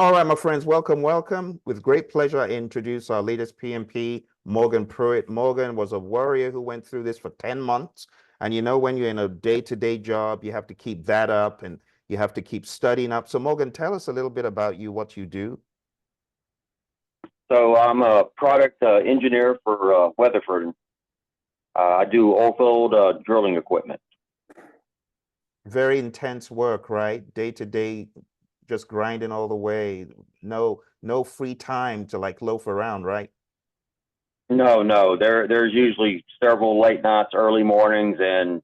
All right, my friends, welcome, welcome. With great pleasure, I introduce our latest PMP, Morgan Pruitt. Morgan was a warrior who went through this for 10 months. And you know, when you're in a day-to-day job, you have to keep that up and you have to keep studying up. So Morgan, tell us a little bit about you, what you do. So I'm a product engineer for Weatherford. I do oilfield drilling equipment. Very intense work, right? Day to day, just grinding all the way. No free time to like loaf around, right? No. There's usually several late nights, early mornings, and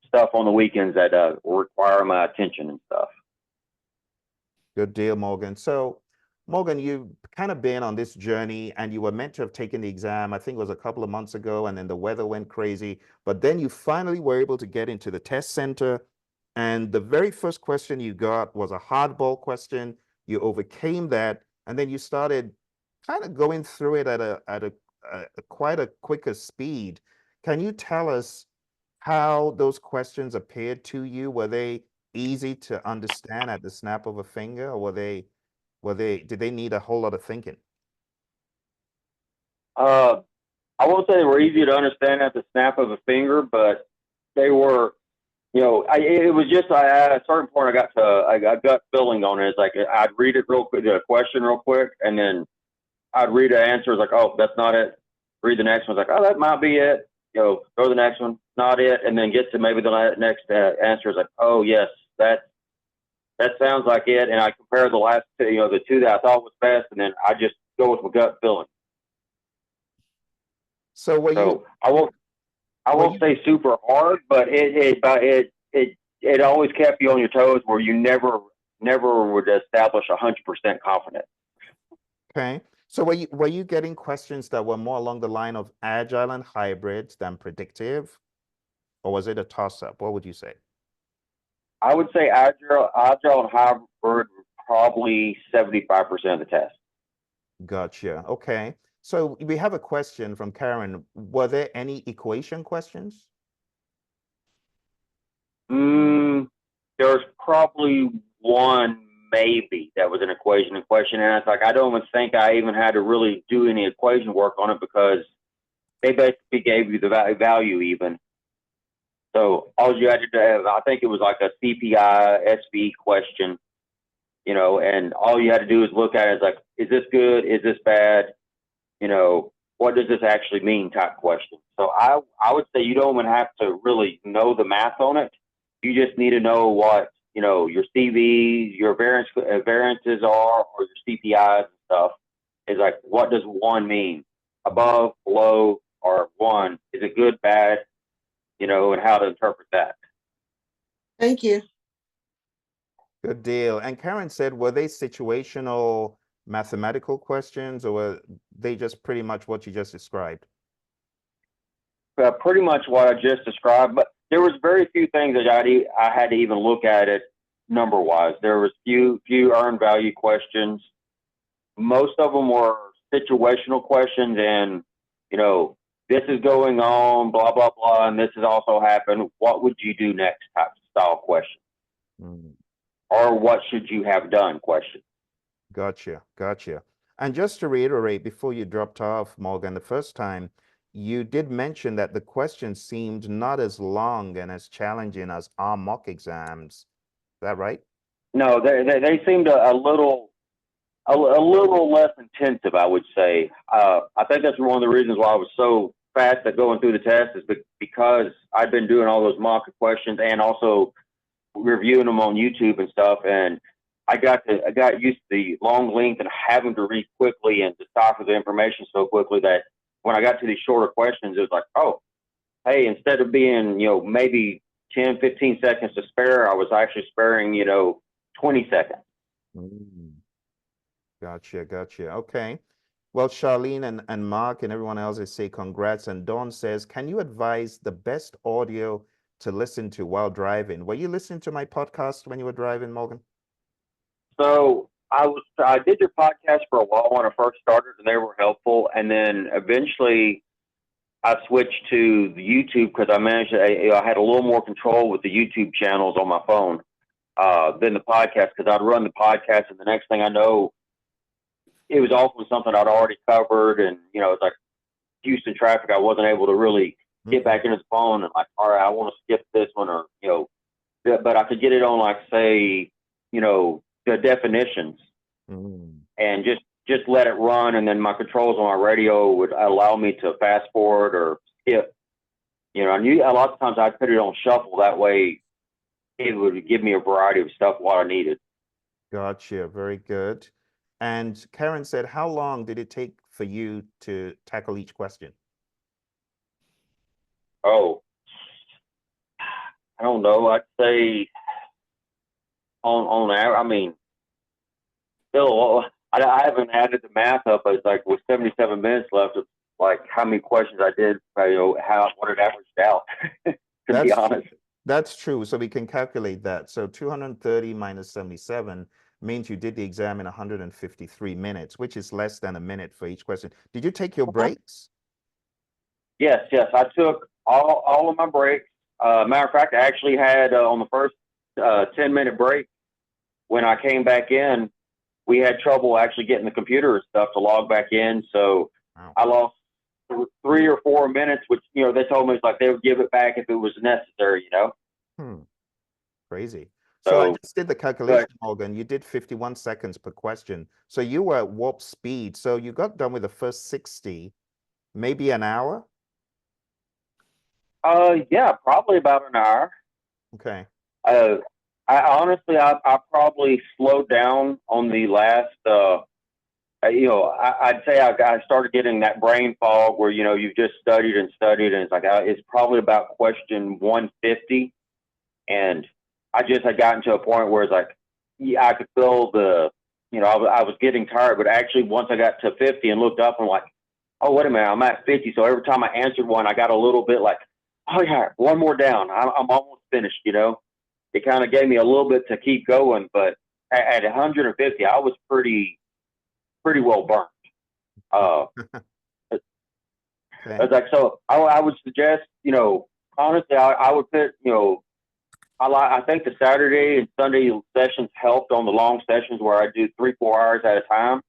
stuff on the weekends that require my attention and stuff. Good deal, Morgan. So, Morgan, you've kind of been on this journey and you were meant to have taken the exam, I think it was a couple of months ago, and then the weather went crazy. But then you finally were able to get into the test center. And the very first question you got was a hardball question. You overcame that, and then you started kind of going through it at a quite a quicker speed. Can you tell us how those questions appeared to you? Were they easy to understand at the snap of a finger, or did they need a whole lot of thinking? Uh, I won't say they were easy to understand at the snap of a finger, but they were. It was just at a certain point I got gut feeling on it. It's like I'd read it real quick, the question real quick, and then I'd read an answer. It's like, oh, that's not it. Read the next one. It's like, oh, that might be it. Go to the next one. Not it. And then get to maybe the next answer. Is like, oh, yes, that sounds like it. And I compare the last two, the two that I thought was best, and then I just go with my gut feeling. So were you So I were won't you say super hard, but it always kept you on your toes where you never would establish 100% confidence. okay? So were you getting questions that were more along the line of agile and hybrids than predictive, or was it a toss-up? What would you say? I would say agile and hybrid probably 75% of the test. Gotcha. Okay. So we have a question from Karen. Were there any equation questions? Mm, there's probably one maybe that was an equation in question, and it's like I don't even think I even had to really do any equation work on it because they basically gave you the value even. So all you had to do, I think it was like a CPI SV question, and all you had to do is look at it as like, is this good? Is this bad? What does this actually mean type question. So I would say you don't even have to really know the math on it. You just need to know what, your CVs, your variances are, or your CPIs and stuff. Is like, what does one mean? Above, below, or one? Is it good, bad? And how to interpret that. Thank you. Good deal. And Karen said, were they situational mathematical questions, or were they just pretty much what you just described? Pretty much what I just described, but there was very few things that I had to even look at it number wise. There was few earned value questions. Most of them were situational questions, and this is going on, blah blah blah, and this has also happened. What would you do next? Type style question, Mm, or what should you have done? Question. gotcha, gotcha. And just to reiterate, before you dropped off, Morgan, the first time, you did mention that the questions seemed not as long and as challenging as our mock exams. Is that right? No, they seemed a little less intensive, I would say. I think that's one of the reasons why I was so fast at going through the test is because I'd been doing all those mock questions and also reviewing them on YouTube and stuff. And I got used to the long length and having to read quickly and decipher the information so quickly that when I got to these shorter questions, it was like, oh, hey, instead of being, maybe 10, 15 seconds to spare, I was actually sparing, 20 seconds. Mm, gotcha, gotcha. Okay. Well, Charlene and Mark and everyone else, they say congrats. And Dawn says, can you advise the best audio to listen to while driving? Were you listening to my podcast when you were driving, Morgan? So I did your podcast for a while when I first started, and they were helpful. And then eventually, I switched to the YouTube because I managed. I had a little more control with the YouTube channels on my phone. than the podcast, because I'd run the podcast, and the next thing I know, it was often something I'd already covered, and it's like Houston traffic. I wasn't able to really get back into the phone and like, all right, I want to skip this one, or but I could get it on, like, say, the definitions, and just let it run, and then my controls on my radio would allow me to fast forward or skip. I knew a lot of times I'd put it on shuffle. That way, it would give me a variety of stuff what I needed. Gotcha. Very good. And Karen said, how long did it take for you to tackle each question? Oh, I don't know. I'd say on average, I mean, still, I haven't added the math up. It's like with 77 minutes left, it's like how many questions I did, what it averaged out, to be honest. That's true. So we can calculate that. So 230 minus 77 means you did the exam in 153 minutes, which is less than a minute for each question. Did you take your breaks? Yes. I took all of my breaks. Matter of fact, I actually had on the first 10-minute break, when I came back in, we had trouble actually getting the computer and stuff to log back in. So I lost 3 or 4 minutes, which, they told me it's like they would give it back if it was necessary, Crazy. So I just did the calculation, Morgan. You did 51 seconds per question. So you were at warp speed. So you got done with the first 60, maybe an hour? Yeah, probably about an hour. Okay. I honestly, I probably slowed down on the last, I'd say I started getting that brain fog where, you've just studied, and it's like, it's probably about question 150. And I just had gotten to a point where it's like, yeah, I could feel I was getting tired, but actually once I got to 50 and looked up, I'm like, oh, wait a minute, I'm at 50. So every time I answered one, I got a little bit like, oh yeah, one more down. I'm almost finished, It kind of gave me a little bit to keep going, but at 150, I was pretty well burnt. Okay. It's like, so I would suggest, honestly, I would put, I think the Saturday and Sunday sessions helped on the long sessions where I do 3-4 hours at a time,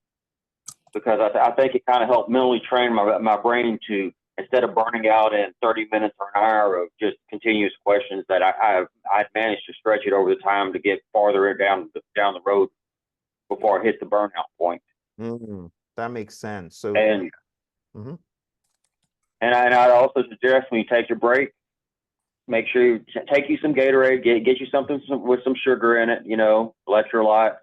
because I think it kind of helped mentally train my brain to, instead of burning out in 30 minutes or an hour of just continuous questions, that I'd managed to stretch it over the time to get farther down the road before I hit the burnout point. That makes sense. So and I'd also suggest, when you take your break, make sure you take you some Gatorade, get you something with some sugar in it, electrolytes,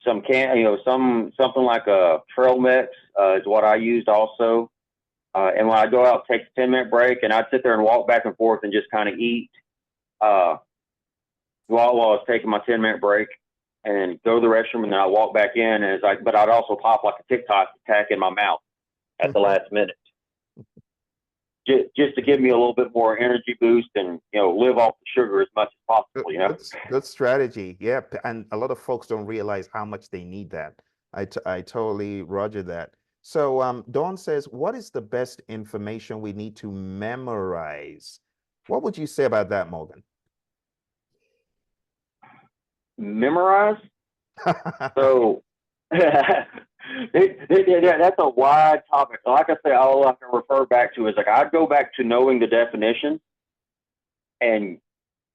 something like a trail mix is what I used also. And when I go out, take a 10-minute break, and I'd sit there and walk back and forth and just kind of eat while I was taking my 10-minute break, and go to the restroom, and then I walk back in, and it's like, but I'd also pop like a TikTok attack in my mouth at the last minute. Just to give me a little bit more energy boost, and live off the sugar as much as possible. Good strategy. Yeah, and a lot of folks don't realize how much they need that. I totally roger that. So Dawn says, what is the best information we need to memorize? What would you say about that, Morgan? Memorize? So that's a wide topic. Like I say, all I can refer back to is, like, I'd go back to knowing the definition, and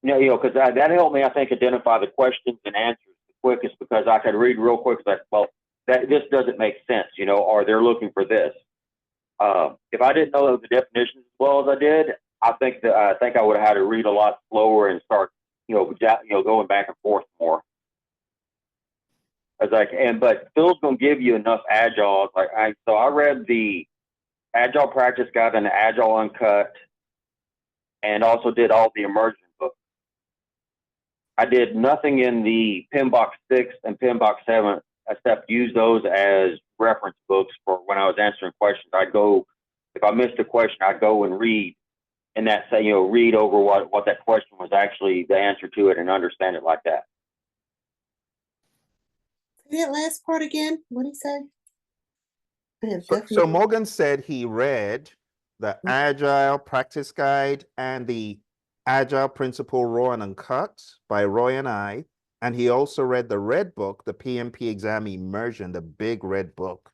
because that helped me, I think, identify the questions and answers the quickest, because I could read real quick, like, well, this doesn't make sense, or they're looking for this. If I didn't know the definitions as well as I did, I think I would have had to read a lot slower and start going back and forth more. But Phil's gonna give you enough Agile. So I read the Agile Practice Guide and the Agile Uncut, and also did all the Immersion books. I did nothing in the PMBOK 6 and PMBOK 7 except use those as reference books for when I was answering questions. If I missed a question, I'd go and read, and read over what that question was actually the answer to it, and understand it like that. Say that last part again. What did he say? So Morgan said he read the Agile Practice Guide and the Agile Principle Raw and Uncut by Roy and I. And he also read the red book, the PMP exam Immersion, the big red book.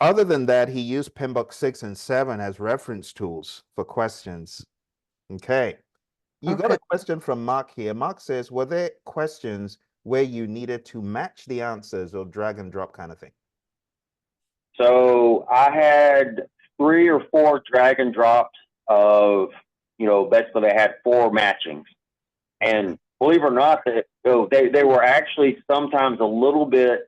Other than that, he used PMBOK 6 and 7 as reference tools for questions. Okay. You got Okay. a question from Mark here. Mark says, were there questions where you needed to match the answers or drag and drop kind of thing? So I had 3 or 4 drag and drops of, basically they had 4 matchings. And believe it or not, they were actually sometimes a little bit,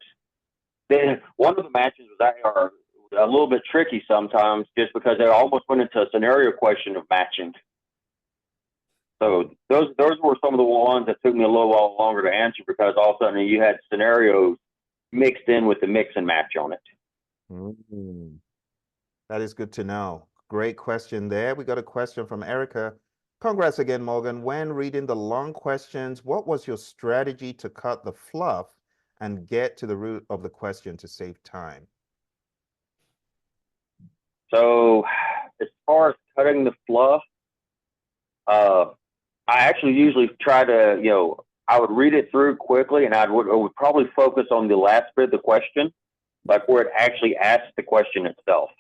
one of the matches are a little bit tricky sometimes just because they almost went into a scenario question of matching. So those were some of the ones that took me a little while longer to answer because all of a sudden you had scenarios mixed in with the mix and match on it. Mm. That is good to know. Great question there. We got a question from Erica. Congrats again, Morgan. When reading the long questions, what was your strategy to cut the fluff and get to the root of the question to save time? So as far as cutting the fluff, I actually usually try to, I would read it through quickly and I would probably focus on the last bit of the question, like where it actually asks the question itself.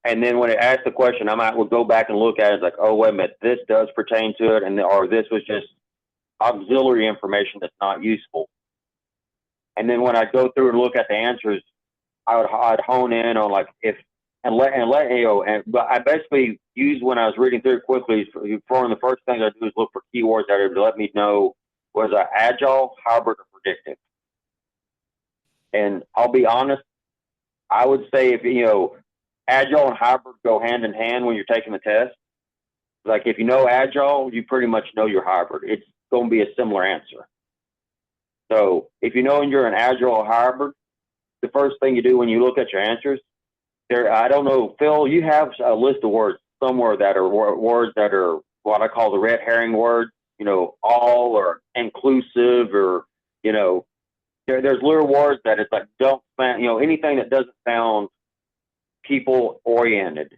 And then when it asks the question, would go back and look at it like, oh, wait a minute, this does pertain to it. Or this was just auxiliary information that's not useful. And then when I go through and look at the answers, I'd hone in on like but I basically used when I was reading through it quickly, one of the first things I do is look for keywords that would let me know was I agile, hybrid, or predictive. And I'll be honest, I would say if, agile and hybrid go hand in hand when you're taking the test. Like if you know agile, you pretty much know your hybrid. It's going to be a similar answer. So if you know you're an agile or hybrid, the first thing you do when you look at your answers, I don't know, Phil, you have a list of words somewhere that are words that are what I call the red herring words, all or inclusive or, there's little words that it's like, don't sound, anything that doesn't sound people oriented,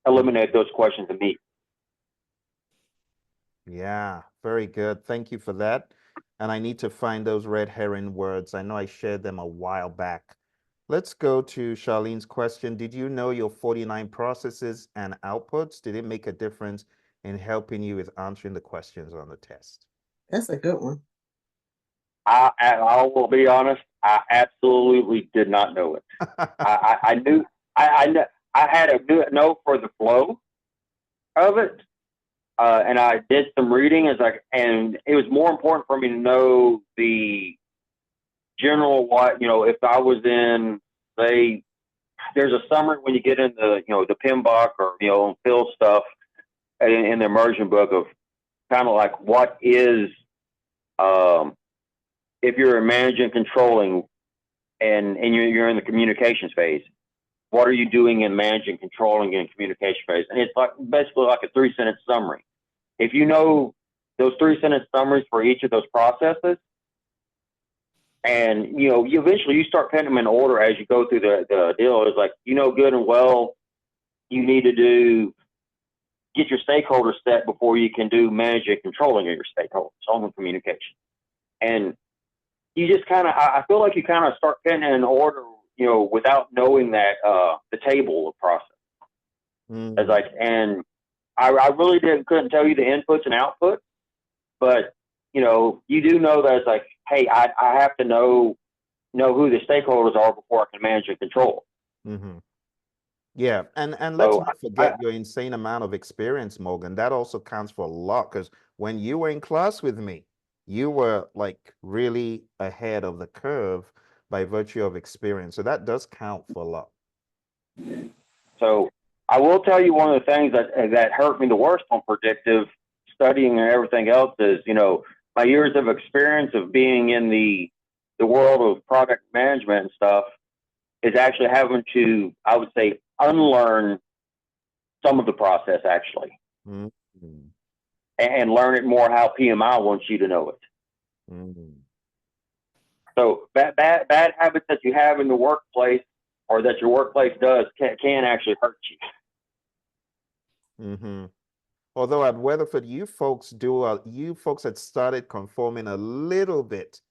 eliminate those questions immediately. Yeah, very good. Thank you for that. And I need to find those red herring words. I know I shared them a while back. Let's go to Charlene's question. Did you know your 49 processes and outputs? Did it make a difference in helping you with answering the questions on the test? That's a good one. I will be honest, I absolutely did not know it. I knew, I had a know for the flow of it. And I did some reading and it was more important for me to know the general if I was in, say, there's a summary when you get into, the PMBOK or, Phil stuff in the immersion book of kind of like what is, if you're managing controlling and you're in the communications phase, what are you doing in managing, controlling, and communication phase? And it's like basically like a 3-sentence summary. If you know those 3-sentence summaries for each of those processes, and you eventually start putting them in order as you go through the deal. It's like good and well, you need to get your stakeholders set before you can do managing, controlling of your stakeholders on the communication. And you just I feel like you kind of start putting it in order, without knowing that the table of process. It's like, and I really couldn't tell you the inputs and outputs, but you do know that it's like, hey, I have to know who the stakeholders are before I can manage and control. Mm-hmm. Yeah, and let's not forget your insane amount of experience, Morgan. That also counts for a lot because when you were in class with me, you were like really ahead of the curve by virtue of experience. So that does count for a lot. So I will tell you one of the things that hurt me the worst on predictive studying and everything else is, my years of experience of being in the world of product management and stuff is actually having to, I would say, unlearn some of the process actually, and learn it more how PMI wants you to know it. So bad habits that you have in the workplace or that your workplace does can actually hurt you. Mm-hmm. Although at Weatherford, you folks had started conforming a little bit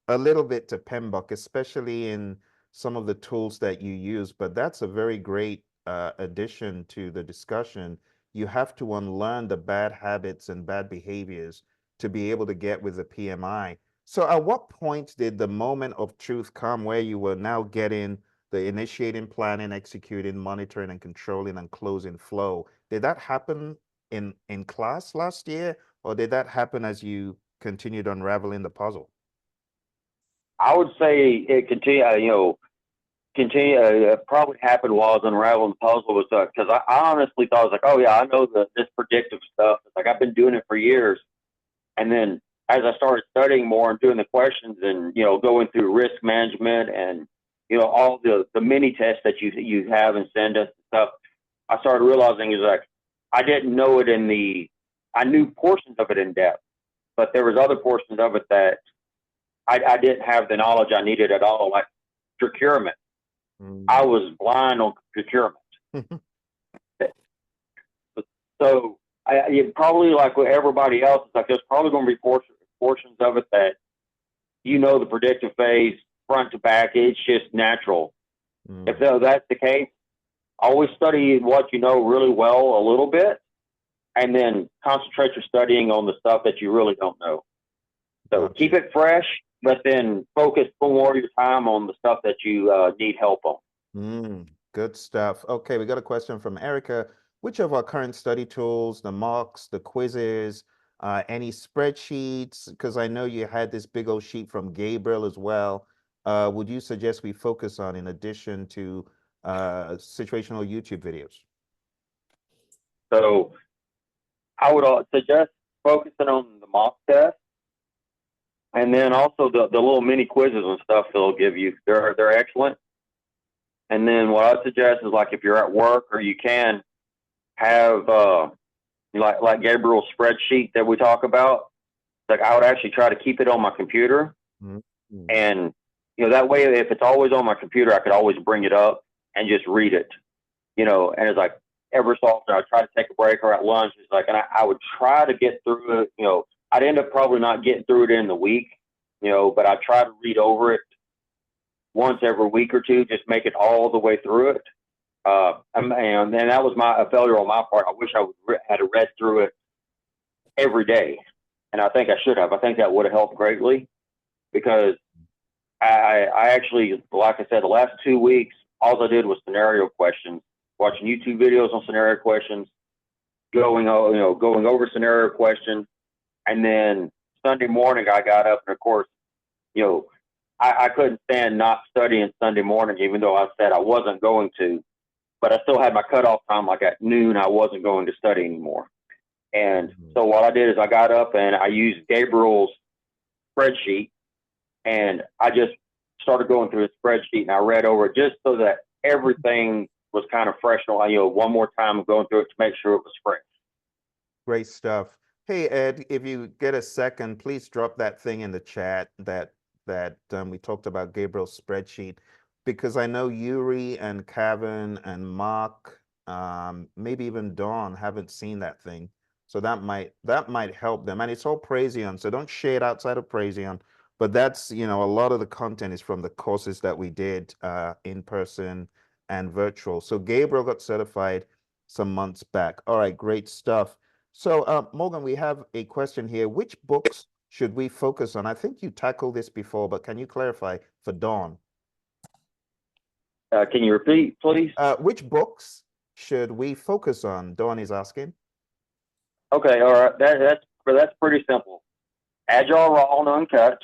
to PMBOK, especially in some of the tools that you use. But that's a very great addition to the discussion. You have to unlearn the bad habits and bad behaviors to be able to get with the PMI. So at what point did the moment of truth come where you were now getting the initiating, planning, executing, monitoring, and controlling and closing flow? Did that happen in class last year, or did that happen as you continued unraveling the puzzle? I would say it probably happened while I was unraveling the puzzle was because I honestly thought I was like, oh yeah, I know this predictive stuff. It's like I've been doing it for years, and then as I started studying more and doing the questions and going through risk management and all the mini tests that you have and send us and stuff, I started realizing is like I didn't know it I knew portions of it in depth, but there was other portions of it that I didn't have the knowledge I needed at all, like procurement. I Mm. was blind on procurement. So probably like with everybody else, it's like there's probably going to be portions of it that the predictive phase front to back. It's just natural. If Mm. that's the case, always study what you know really well a little bit, and then concentrate your studying on the stuff that you really don't know. So keep Gotcha. it fresh, but then focus more of your time on the stuff that you need help on. Good stuff. Okay, we got a question from Erica. Which of our current study tools, the mocks, the quizzes, any spreadsheets? Because I know you had this big old sheet from Gabriel as well. Would you suggest we focus on in addition to situational YouTube videos? So I would suggest focusing on the mock test, and then also the little mini quizzes and stuff they'll give you. They're excellent. And then what I suggest is like if you're at work or you can have like Gabriel's spreadsheet that we talk about. Like I would actually try to keep it on my computer, Mm. and that way if it's always on my computer, I could always bring it up and just read it. And it's like every so often I try to take a break or at lunch. It's like, and I would try to get through it. I'd end up probably not getting through it in the week. But I try to read over it once every week or two, just make it all the way through it. And that was a failure on my part. I wish I had read through it every day, and I think I should have. I think that would have helped greatly because I actually, like I said, the last 2 weeks, all I did was scenario questions, watching YouTube videos on scenario questions, going over scenario questions, and then Sunday morning I got up and of course, I couldn't stand not studying Sunday morning, even though I said I wasn't going to, but I still had my cutoff time. Like at noon, I wasn't going to study anymore. And so what I did is I got up and I used Gabriel's spreadsheet, and I just started going through the spreadsheet and I read over it just so that everything was kind of fresh. One more time going through it to make sure it was fresh. Great stuff. Hey, Ed, if you get a second, please drop that thing in the chat that we talked about Gabriel's spreadsheet, because I know Yuri and Kevin and Mark, maybe even Dawn haven't seen that thing. So that might help them. And it's all Praizion, so don't share it outside of Praizion. But that's, a lot of the content is from the courses that we did in person and virtual. So Gabriel got certified some months back. All right, great stuff. So, Morgan, we have a question here. Which books should we focus on? I think you tackled this before, but can you clarify for Dawn? Can you repeat, please? Which books should we focus on? Dawn is asking. Okay, all right. That's pretty simple. Agile Raw and Uncut,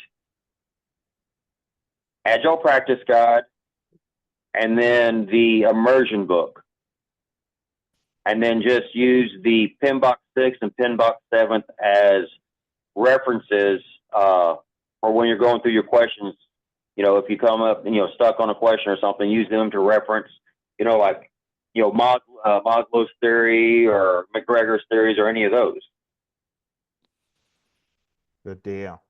Agile Practice Guide, and then the Immersion book. And then just use the PMBOK 6 and PMBOK 7 as references for when you're going through your questions. If you come up and stuck on a question or something, use them to reference. Like Maslow's theory or McGregor's theories or any of those. Good deal.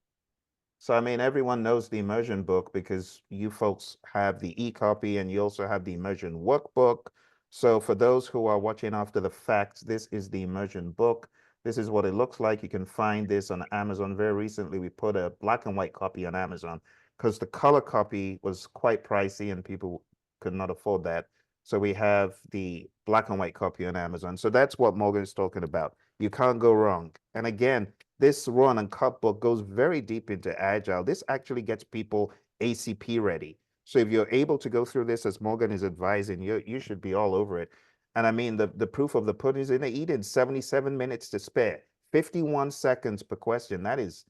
So, I mean, everyone knows the Immersion book because you folks have the e-copy and you also have the Immersion workbook. So for those who are watching after the fact, this is the Immersion book. This is what it looks like. You can find this on Amazon. Very recently, we put a black and white copy on Amazon because the color copy was quite pricey and people could not afford that. So we have the black and white copy on Amazon. So that's what Morgan is talking about. You can't go wrong. And again, this run and cut book goes very deep into Agile. This actually gets people ACP ready. So if you're able to go through this as Morgan is advising, you should be all over it. And I mean, the proof of the pudding is in the eating. 77 minutes to spare, 51 seconds per question. That is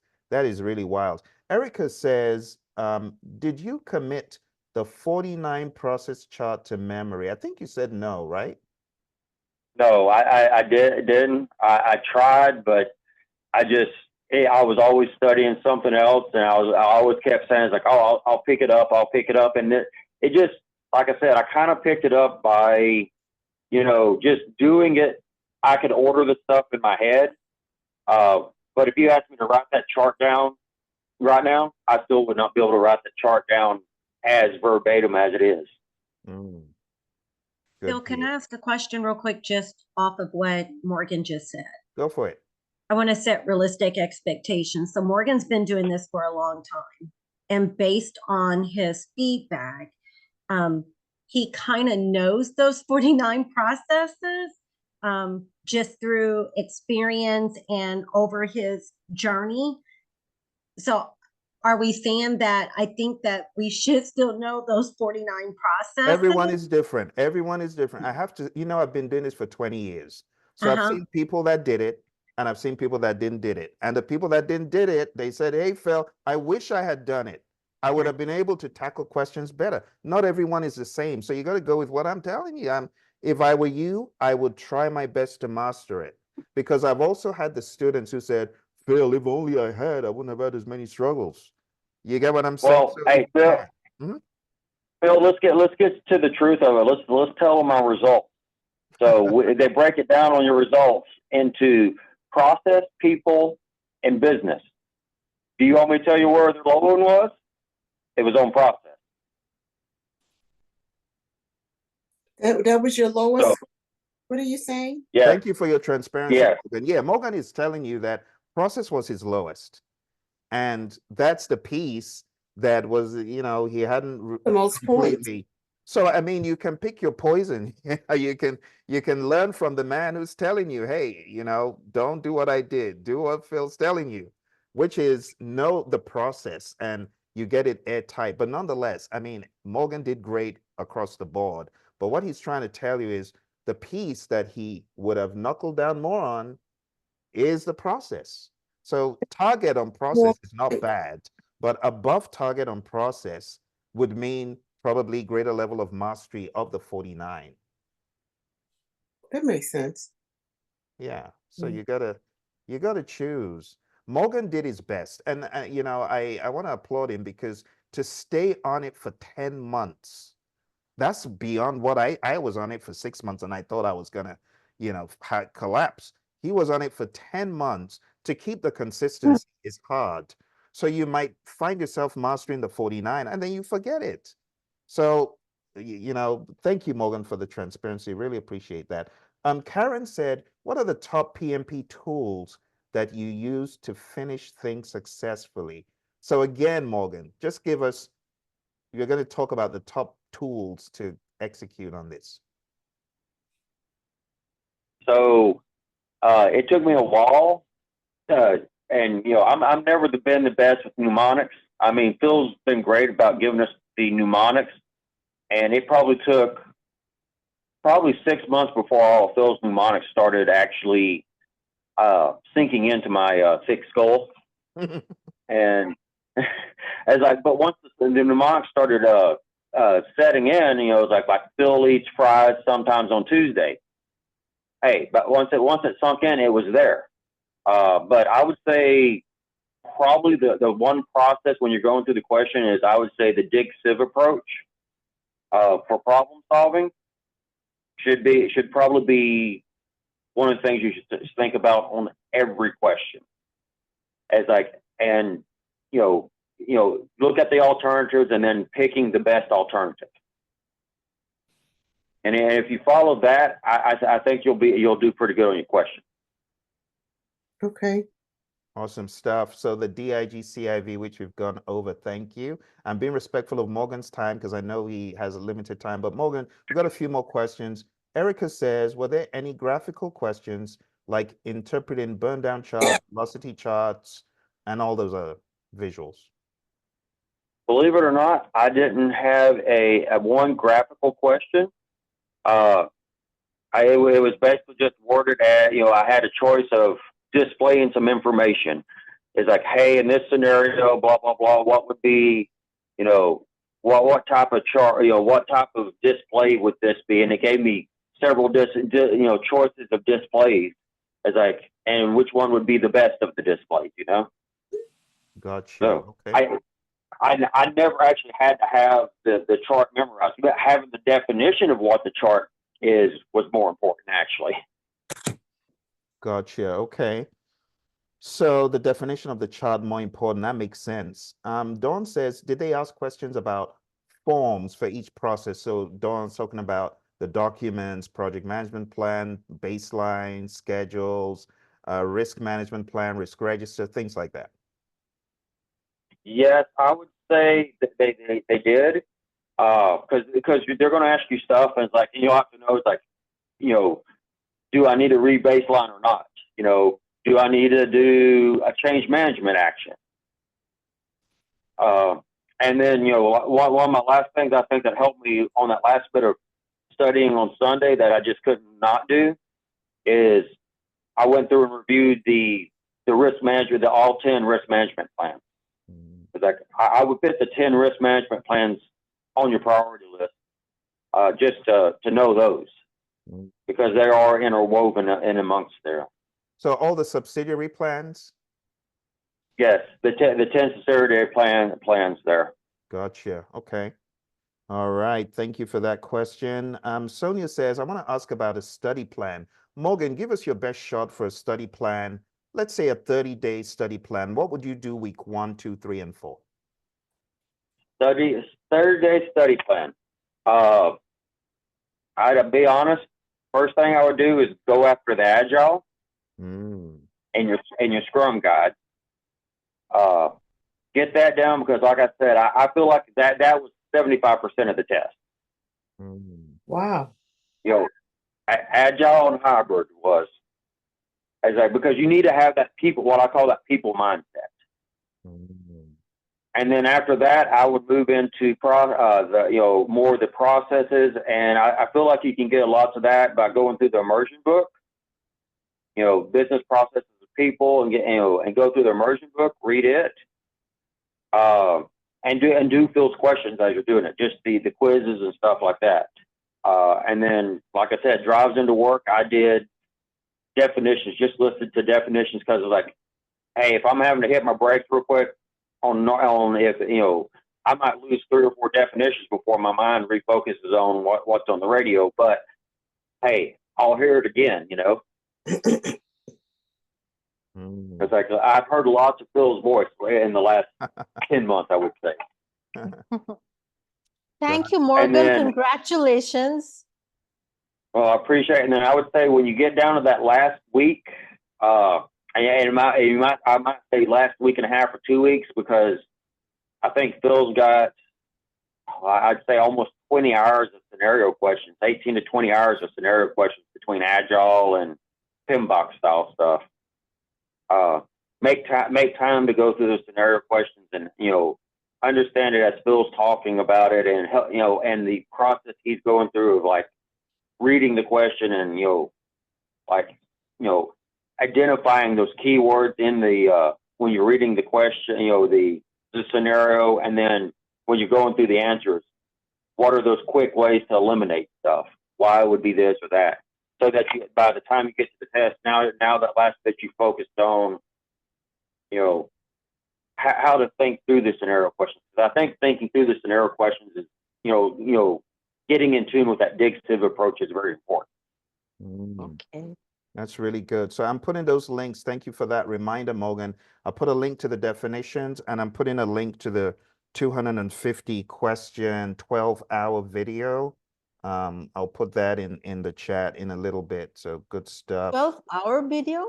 really wild. Erica says, did you commit the 49 process chart to memory? I think you said no, right? No, I didn't. I tried, but I was always studying something else, and I always kept saying, it's like, oh, I'll pick it up, and it just, like I said, I kind of picked it up by, just doing it. I could order the stuff in my head, but if you asked me to write that chart down right now, I still would not be able to write the chart down as verbatim as it is. Mm. Phil, can I ask a question real quick, just off of what Morgan just said? Go for it. I want to set realistic expectations. So Morgan's been doing this for a long time, and based on his feedback, he kind of knows those 49 processes just through experience and over his journey. So are we saying that I think that we should still know those 49 processes? Everyone is different. Everyone is different. I have to, I've been doing this for 20 years. So I've seen people that did it and I've seen people that didn't did it. And the people that didn't did it, they said, hey, Phil, I wish I had done it. I would have been able to tackle questions better. Not everyone is the same. So you got to go with what I'm telling you. If I were you, I would try my best to master it. Because I've also had the students who said, Phil, if only I had, I wouldn't have had as many struggles. You get what I'm saying? Well, hey, Phil, Phil, let's get to the truth of it. Let's tell them our results. So they break it down on your results into process, people, and business. Do you want me to tell you where the low one was? It was on process. That was your lowest? So, what are you saying? Yeah. Thank you for your transparency. Yeah. Morgan. Yeah, Morgan is telling you that process was his lowest. And that's the piece that was, he hadn't the most completely. Points. So, I mean, you can pick your poison. you can learn from the man who's telling you, hey, don't do what I did. Do what Phil's telling you, which is know the process and you get it airtight. But nonetheless, I mean, Morgan did great across the board. But what he's trying to tell you is the piece that he would have knuckled down more on is the process. So target on process is not bad, but above target on process would mean probably greater level of mastery of the 49. That makes sense. Yeah. So you gotta choose. Morgan did his best, and I want to applaud him because to stay on it for 10 months, that's beyond what I was on it for 6 months, and I thought I was gonna, collapse. He was on it for 10 months. To keep the consistency is hard. So you might find yourself mastering the 49 and then you forget it. So, thank you, Morgan, for the transparency. Really appreciate that. Karen said, what are the top PMP tools that you use to finish things successfully? So again, Morgan, just give us, you're going to talk about the top tools to execute on this. So it took me a while, and I'm never been the best with mnemonics. I mean, Phil's been great about giving us the mnemonics, and it probably took 6 months before all of Phil's mnemonics started actually sinking into my thick skull. And but once the mnemonics started setting in, it was like Phil eats fries sometimes on Tuesday. Hey, but once it sunk in, it was there. But I would say probably the one process when you're going through the question is, I would say the dig sieve approach for problem solving should probably be one of the things you should think about on every question. Look at the alternatives and then picking the best alternative. And if you follow that, I think you'll do pretty good on your question. Okay. Awesome stuff. So the DIG-CIV, which we've gone over, thank you. I'm being respectful of Morgan's time because I know he has a limited time. But Morgan, we've got a few more questions. Erica says, were there any graphical questions like interpreting burn down charts, velocity charts, and all those other visuals? Believe it or not, I didn't have a one graphical question. It was basically just worded as, I had a choice of displaying some information. It's like, hey, in this scenario, blah, blah, blah, what would be, what type of chart, what type of display would this be? And it gave me several, choices of displays. It's like, and which one would be the best of the displays, Gotcha. So okay. I never actually had to have the chart memorized, but having the definition of what the chart is was more important, actually. Gotcha. Okay. So the definition of the chart more important. That makes sense. Dawn says, did they ask questions about forms for each process? So Dawn's talking about the documents, project management plan, baseline, schedules, risk management plan, risk register, things like that. Yes, I would say that they did, because they're going to ask you stuff, and it's like you have to know. It's like, do I need to re-baseline or not? Do I need to do a change management action? And then one of my last things I think that helped me on that last bit of studying on Sunday that I just could not do is I went through and reviewed the risk management, all 10 risk management plans. Like I would put the 10 risk management plans on your priority list, just to know those, because they are interwoven in amongst there. So all the subsidiary plans? Yes, the 10 subsidiary plans there. Gotcha. Okay. All right. Thank you for that question. Sonia says, I want to ask about a study plan. Morgan, give us your best shot for a study plan. Let's say a 30-day study plan. What would you do week 1, 2, 3, and 4? 30-day study plan. I'd be honest. First thing I would do is go after the Agile and your Scrum guide. Get that down, because, like I said, I feel like that was 75% of the test. Wow. Agile and hybrid was. Because you need to have that what I call that people mindset. And then after that, I would move into more of the processes, and I feel like you can get lots of that by going through the Immersion book. Business processes of people, and go through the Immersion book, read it, and do Phil's questions as you're doing it, just the quizzes and stuff like that. And then, like I said, drives into work, I did definitions, just listened to definitions, because it's like, hey, if I'm having to hit my brakes real quick on if I might lose 3 or 4 definitions before my mind refocuses on what's on the radio, but hey, I'll hear it again. It's like I've heard lots of Phil's voice in the last 10 months, I would say. Thank you, Morgan. Congratulations. Well, I appreciate it. And then I would say when you get down to that last week, I might say last week and a half or 2 weeks, because I think Phil's got, I'd say, almost 20 hours of scenario questions, 18 to 20 hours of scenario questions between Agile and PMP style stuff. Make time to go through the scenario questions, and understand it as Phil's talking about it, and and the process he's going through of like reading the question and identifying those keywords in the when you're reading the question, the scenario, and then when you're going through the answers, what are those quick ways to eliminate stuff? Why would be this or that? So that by the time you get to the test, now that last bit you focused on, how to think through the scenario questions. Because I think thinking through the scenario questions is, getting in tune with that dictative approach is very important. Okay. That's really good. So I'm putting those links. Thank you for that reminder, Morgan. I'll put a link to the definitions, and I'm putting a link to the 250 question, 12-hour video I'll put that in the chat in a little bit. So good stuff. 12-hour video?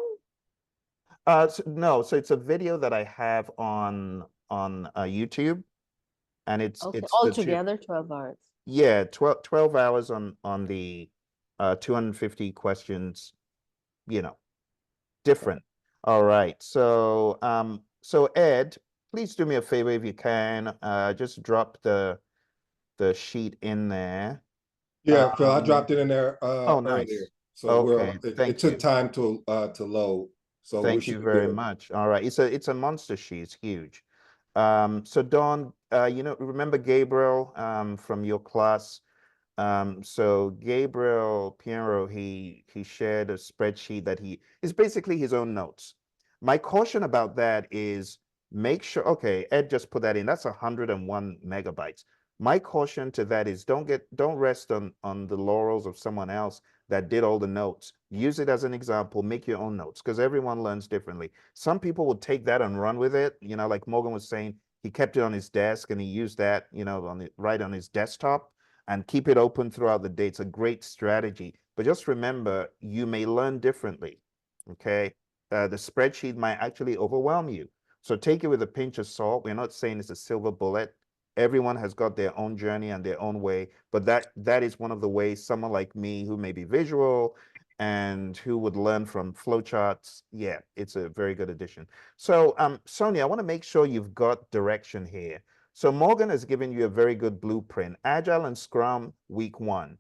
No, so it's a video that I have on YouTube, and it's Okay, the two. altogether 12 hours. Yeah, 12 hours on the 250 questions, you know, different. All right. So so Ed, please do me a favor if you can. Just drop the sheet in there. Yeah, Phil, I dropped it in there Oh, earlier. nice. So Okay, it thank took you. time to load. So we Thank should you be very good. much. All right. It's a monster sheet. It's huge. So Dawn, you know, remember Gabriel from your class? So Gabriel Piero, he shared a spreadsheet that he is basically his own notes. My caution about that is make sure, okay, Ed just put that in. That's 101 megabytes. My caution to that is don't rest on the laurels of someone else that did all the notes. Use it as an example, make your own notes because everyone learns differently. Some people will take that and run with it. You know, like Morgan was saying, he kept it on his desk and he used that, you know, right on his desktop and keep it open throughout the day. It's a great strategy. But just remember, you may learn differently. Okay. The spreadsheet might actually overwhelm you. So take it with a pinch of salt. We're not saying it's a silver bullet. Everyone has got their own journey and their own way. But that is one of the ways someone like me who may be visual and who would learn from flowcharts. Yeah, it's a very good addition. So Sonia, I want to make sure you've got direction here. So Morgan has given you a very good blueprint. Agile and Scrum, week 1.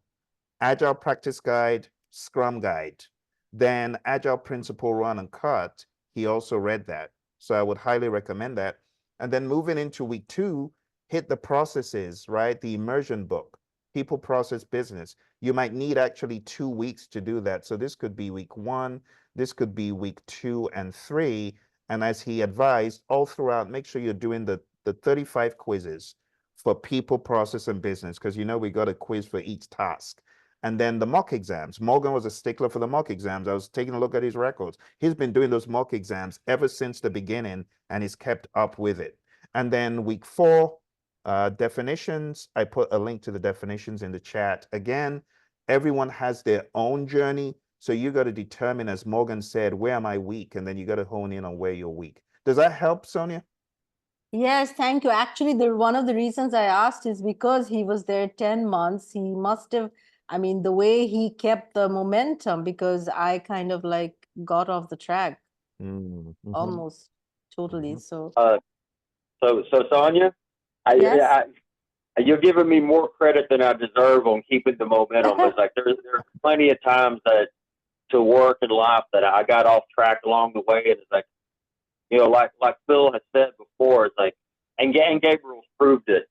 Agile practice guide, Scrum guide. Then Agile principle run and cut. He also read that. So I would highly recommend that. And then moving into week 2, hit the processes, right? The Immersion book, people, process, business. You might need actually 2 weeks to do that. So this could be week 1. This could be week 2 and 3. And as he advised, all throughout, make sure you're doing the 35 quizzes for people, process, and business, because you know we got a quiz for each task. And then the mock exams. Morgan was a stickler for the mock exams. I was taking a look at his records. He's been doing those mock exams ever since the beginning, and he's kept up with it. And then week 4, definitions. I put a link to the definitions in the chat. Again, everyone has their own journey. So you got to determine, as Morgan said, where am I weak? And then you got to hone in on where you're weak. Does that help, Sonia? Yes, thank you. Actually, one of the reasons I asked is because he was there 10 months. He must have, I mean, the way he kept the momentum, because I kind of like got off the track almost totally. So So Sonia, yes. you're giving me more credit than I deserve on keeping the momentum. It's like there's plenty of times that to work and life that I got off track along the way, and it's like, you know, like Phil has said before, it's like, and Gabriel's proved it.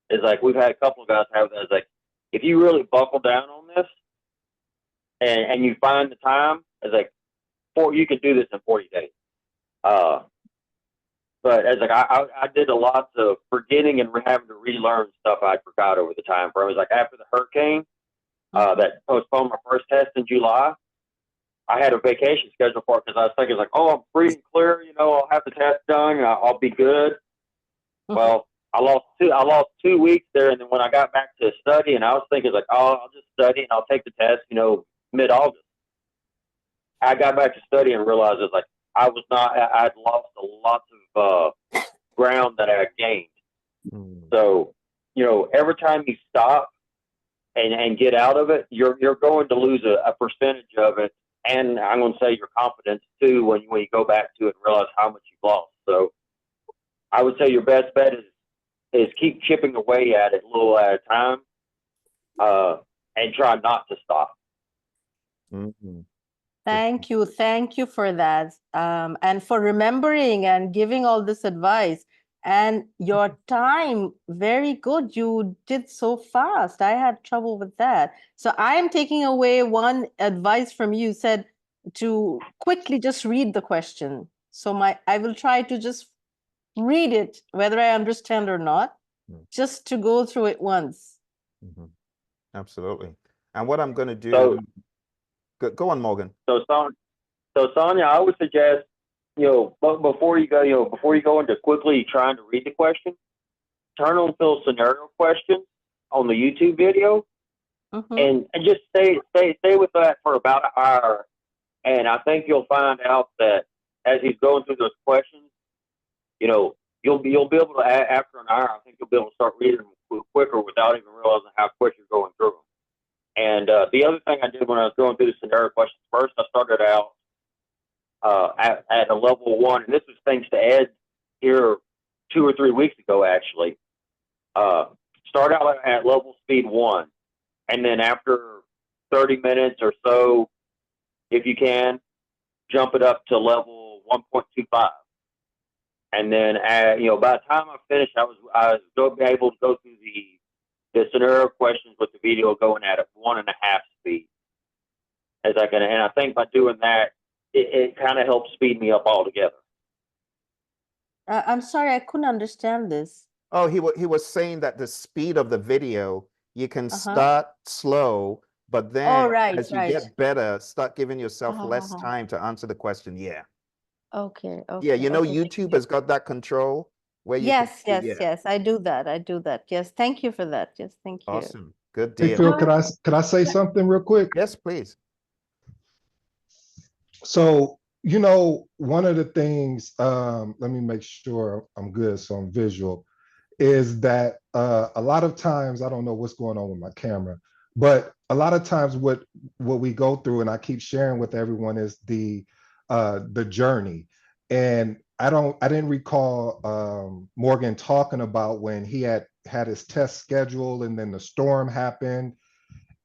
It's like we've had a couple of guys have that. It's like if you really buckle down on this, and you find the time, it's like you can do this in 40 days. But as like I did a lot of forgetting and having to relearn stuff I forgot over the time frame. It was like after the hurricane that postponed my first test in July. I had a vacation scheduled for it because I was thinking like, oh, I'm free and clear. You know, I'll have the test done. And I'll be good. Well, I lost 2 weeks there, and then when I got back to study, and I was thinking like, oh, I'll just study and I'll take the test. You know, mid-August. I got back to study and realized it's like I'd lost a lot of ground that I had gained. So, you know, every time you stop and get out of it, you're going to lose a percentage of it. And I'm going to say your confidence too when you go back to it and realize how much you've lost. So I would say your best bet is keep chipping away at it a little at a time, and try not to stop. Thank you for that, and for remembering and giving all this advice. And your time, very good. You did so fast. I had trouble with that. So I am taking away one advice from you, said to quickly just read the question. So I will try to just read it, whether I understand or not, just to go through it once. Absolutely. And what I'm going to do, go on, Morgan. So Sonia, I would suggest, you know, before you go into quickly trying to read the question, turn on Phil's scenario question on the YouTube video Mhm. and just stay with that for about an hour, and I think you'll find out that as he's going through those questions, you know, you'll be able to after an hour, I think you'll be able to start reading them quicker without even realizing how quick you're going through them. And the other thing I did when I was going through the scenario questions, first I started out at a level 1, and this was thanks to Ed here 2 or 3 weeks ago, actually. Start out at level speed 1, and then after 30 minutes or so, if you can, jump it up to level 1.25. And then, by the time I finished, I was able to go through the scenario questions with the video going at 1.5 speed. And I think by doing that, it kind of helps speed me up altogether. I'm sorry, I couldn't understand this. Oh, he was saying that the speed of the video, you can Uh-huh. start slow, but Oh, then right, as you right. get better, start giving yourself less Uh-huh. time to answer the question. Yeah. Okay, Yeah, okay, you know, okay. Thank YouTube you. has got that control where you can Yes, see, yes, yeah. yes. I do that. I do that. Yes, thank you for that. Yes, thank you. Awesome. Good Hey, deal. Phil, could I say something real quick? Yes, please. So, one of the things, let me make sure I'm good, so I'm visual, is that a lot of times, I don't know what's going on with my camera, but a lot of times what we go through, and I keep sharing with everyone, is the journey. And I didn't recall Morgan talking about when he had his test schedule and then the storm happened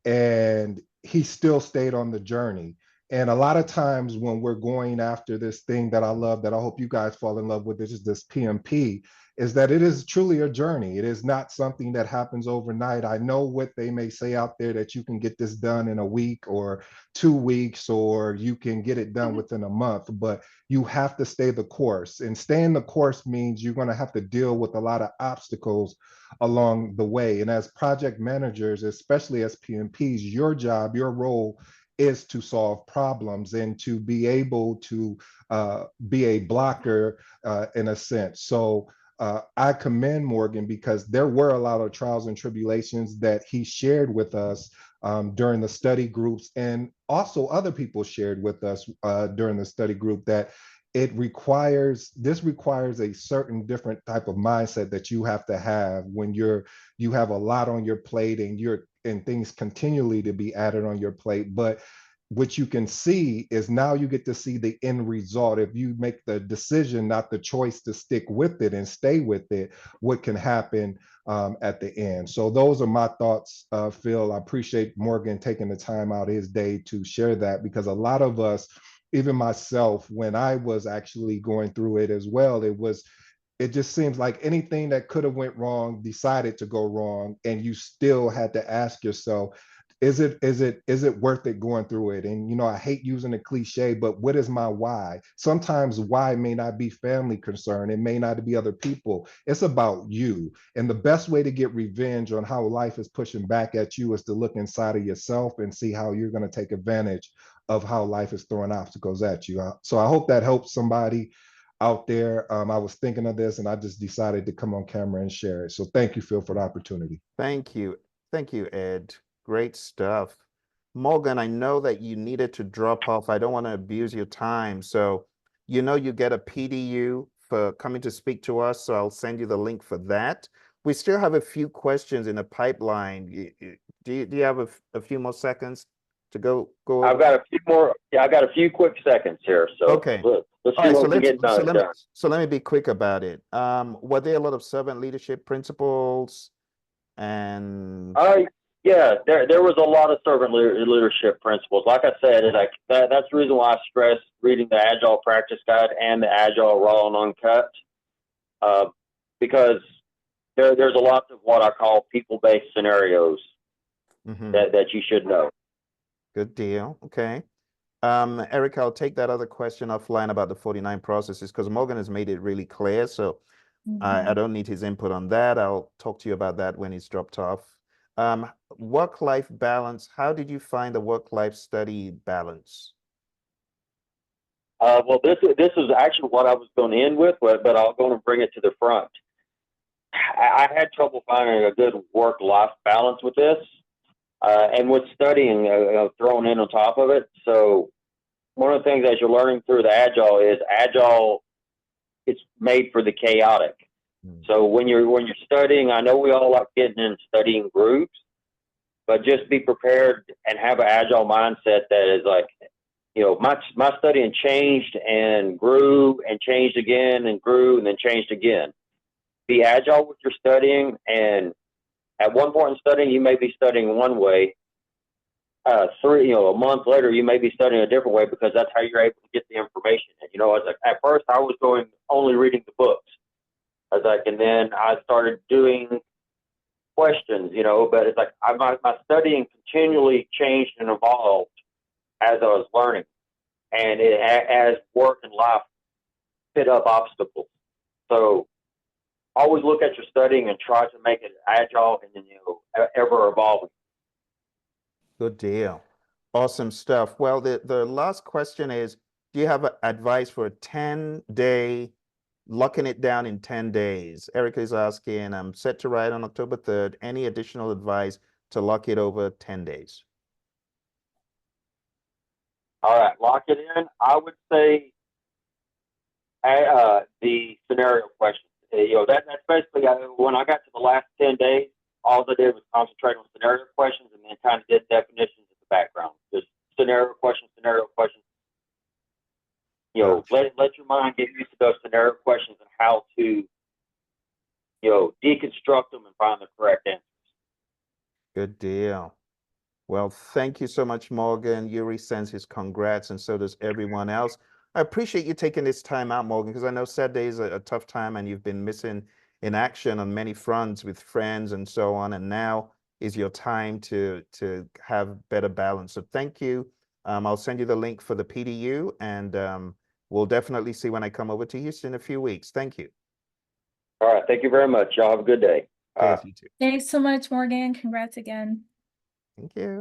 and he still stayed on the journey. And a lot of times when we're going after this thing that I love, that I hope you guys fall in love with, this is this PMP, is that it is truly a journey. It is not something that happens overnight. I know what they may say out there, that you can get this done in a week or 2 weeks, or you can get it done within a month, but you have to stay the course. And staying the course means you're going to have to deal with a lot of obstacles along the way. And as project managers, especially as PMPs, your job, your role is to solve problems and to be able to be a blocker in a sense. So I commend Morgan, because there were a lot of trials and tribulations that he shared with us during the study groups, and also other people shared with us during the study group, that this requires a certain different type of mindset that you have to have when you have a lot on your plate and things continually to be added on your plate. But what you can see is now you get to see the end result. If you make the decision, not the choice, to stick with it and stay with it, what can happen at the end. So those are my thoughts, Phil. I appreciate Morgan taking the time out of his day to share that, because a lot of us, even myself, when I was actually going through it as well, it just seems like anything that could have went wrong decided to go wrong, and you still had to ask yourself, is it worth it going through it? And I hate using a cliche, but what is my why? Sometimes why may not be family concern, it may not be other people, it's about you. And the best way to get revenge on how life is pushing back at you is to look inside of yourself and see how you're going to take advantage of how life is throwing obstacles at you. So I hope that helps somebody out there. I was thinking of this and I just decided to come on camera and share it. So thank you, Phil, for the opportunity. Thank you. Thank you, Ed. Great stuff. Morgan, I know that you needed to drop off. I don't want to abuse your time. So, you get a PDU for coming to speak to us. So I'll send you the link for that. We still have a few questions in the pipeline. Do you have a few more seconds to go I've got a few more. Yeah, I've got a few quick seconds here. So okay. let's All see right, what we can get done. so let me be quick about it. Were there a lot of servant leadership principles and Yeah, there was a lot of servant leadership principles. Like I said, that's the reason why I stress reading the Agile Practice Guide and the Agile Raw and Uncut, because there's a lot of what I call people-based scenarios that you should know. Good deal. Okay. Eric, I'll take that other question offline about the 49 processes, because Morgan has made it really clear. So I don't need his input on that. I'll talk to you about that when he's dropped off. Work-life balance. How did you find the work-life study balance? Well, this is actually what I was going to end with, but I'll go and bring it to the front. I had trouble finding a good work-life balance with this. and with studying thrown in on top of it. So one of the things as you're learning through the Agile is Agile, it's made for the chaotic. So when you're studying, I know we all like getting in studying groups, but just be prepared and have an Agile mindset that is like, you know, my studying changed and grew and changed again and grew and then changed again. Be agile with your studying, and at one point in studying, you may be studying one way. A month later, you may be studying a different way because that's how you're able to get the information. And, you know, at first I was going only reading the books. I was like, and then I started doing questions, you know, but it's like my studying continually changed and evolved as I was learning, and as work and life fit up obstacles. So always look at your studying and try to make it agile and, you know, ever evolving. Good deal. Awesome stuff. Well, the last question is, do you have advice for a 10-day, locking it down in 10 days? Erica is asking, I'm set to write on October 3rd. Any additional advice to lock it over 10 days? All right, lock it in. I would say the scenario questions. You know, that's basically when I got to the last 10 days, all I did was concentrate on scenario questions and then kind of did definitions in the background. Just scenario questions. You know, let your mind get used to those scenario questions and how to, you know, deconstruct them and find the correct answers. Good deal. Well, thank you so much, Morgan. Yuri sends his congrats, and so does everyone else. I appreciate you taking this time out, Morgan, because I know Saturday is a tough time and you've been missing in action on many fronts with friends and so on. And now is your time to have better balance. So thank you. I'll send you the link for the PDU, and we'll definitely see when I come over to Houston in a few weeks. Thank you. All right. Thank you very much. Y'all have a good day. Cheers, you too. Thanks so much, Morgan. Congrats again. Thank you.